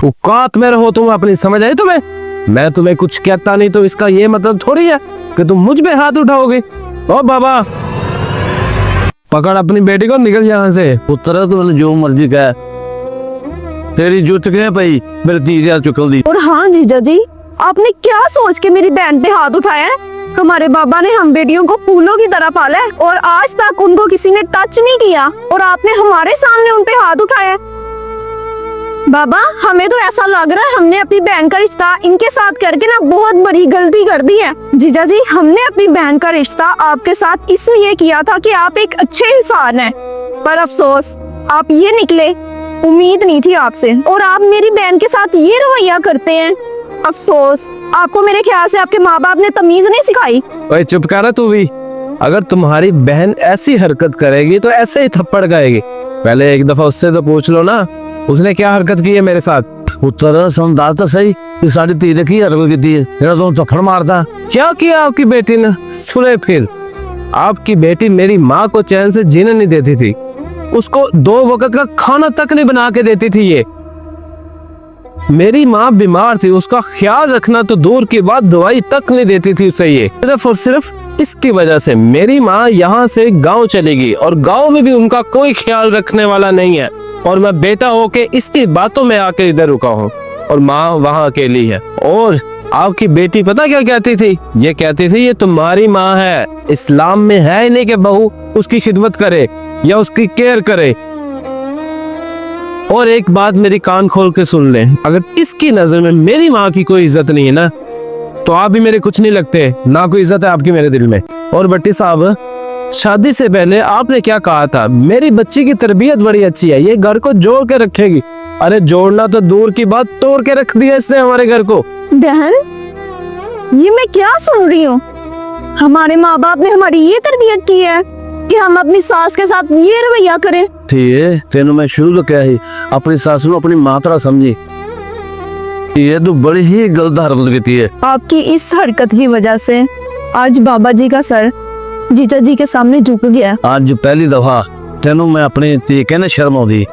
औकात में रहो तुम अपनी, समझ आई तुम्हें? मैं तुम्हें कुछ कहता नहीं तो इसका ये मतलब थोड़ी है कि तुम मुझ पे हाथ उठाओगे। ओ बाबा, पकड़ अपनी बेटी को, निकल यहाँ से। पुत्र तू जो मर्जी कह, तेरी जुट के पई मेरे 30,000 चुकल दी। और हाँ जीजा जी, आपने क्या सोच के मेरी बहन पे हाथ उठाया है? हमारे बाबा ने हम बेटियों को फूलों की तरह पाला है और आज तक उनको किसी ने टच नहीं किया, और आपने हमारे सामने उन पे हाथ उठाया है। बाबा, हमें तो ऐसा लग रहा है हमने अपनी बहन का रिश्ता इनके साथ करके ना बहुत बड़ी गलती कर दी है। जीजा जी, हमने अपनी बहन का रिश्ता आपके साथ इसलिए किया था कि आप एक अच्छे इंसान हैं, पर अफसोस आप ये निकले। उम्मीद नहीं थी आपसे, और आप मेरी बहन के साथ ये रवैया करते हैं। अफसोस, आपको मेरे ख्याल से आपके माँ बाप ने तमीज नहीं सिखाई। ओए चुप कर तू भी। अगर तुम्हारी बहन ऐसी हरकत करेगी तो ऐसे ही थप्पड़ खाएगी। पहले एक दफा उससे तो पूछ लो ना, उसने क्या हरकत की है मेरे साथ। पुत्र समझा तो सही कि साड़ी तीर की हरकत की है, तेरा तो थप्पड़ मारता। क्या किया आपकी बेटी ने? सुने फिर, आपकी बेटी मेरी माँ को चैन से जीने नहीं देती थी। उसको 2 वक्त का खाना तक नहीं बना के देती थी। ये मेरी माँ बीमार थी, उसका ख्याल रखना तो दूर की बात, दवाई तक नहीं देती थी उसे। ये सिर्फ और सिर्फ इसकी वजह से मेरी माँ यहाँ से गांव चली गई, और गांव में भी उनका कोई ख्याल रखने वाला नहीं है। और मैं बेटा होके इसकी बातों में आके इधर रुका हूँ, और माँ वहाँ अकेली है। और आपकी बेटी पता क्या कहती थी? ये कहती थी ये तुम्हारी माँ है, इस्लाम में है ही नहीं कि बहू उसकी खिदमत करे या उसकी केयर करे। और एक बात मेरी कान खोल के सुन ले, अगर इसकी नजर में मेरी माँ की कोई इज्जत नहीं है ना, तो आप भी मेरे कुछ नहीं लगते, ना कोई इज्जत है आपकी मेरे दिल में। और भट्टी साहब, शादी से पहले आपने क्या कहा था? मेरी बच्ची की तरबियत बड़ी अच्छी है, ये घर को जोड़ के रखेगी। अरे जोड़ना तो दूर की बात, तोड़ के रख दिया इसने हमारे घर को। बहन, ये मैं क्या सुन रही हूँ? हमारे माँ बाप ने हमारी ये तरबियत की है कि हम अपनी सास के साथ ये रवैया करें। थी तेनू मैं शुरू तो क्या ही अपनी सास को अपनी माँ तरह समझी। ये तो बड़ी ही गलत हरकत की है। आपकी इस हरकत की वजह से आज बाबा जी का सर जीजा जी के सामने झुक गया। आज पहली दफा तेनू मैं अपनी धी कहने शर्म आउंदी।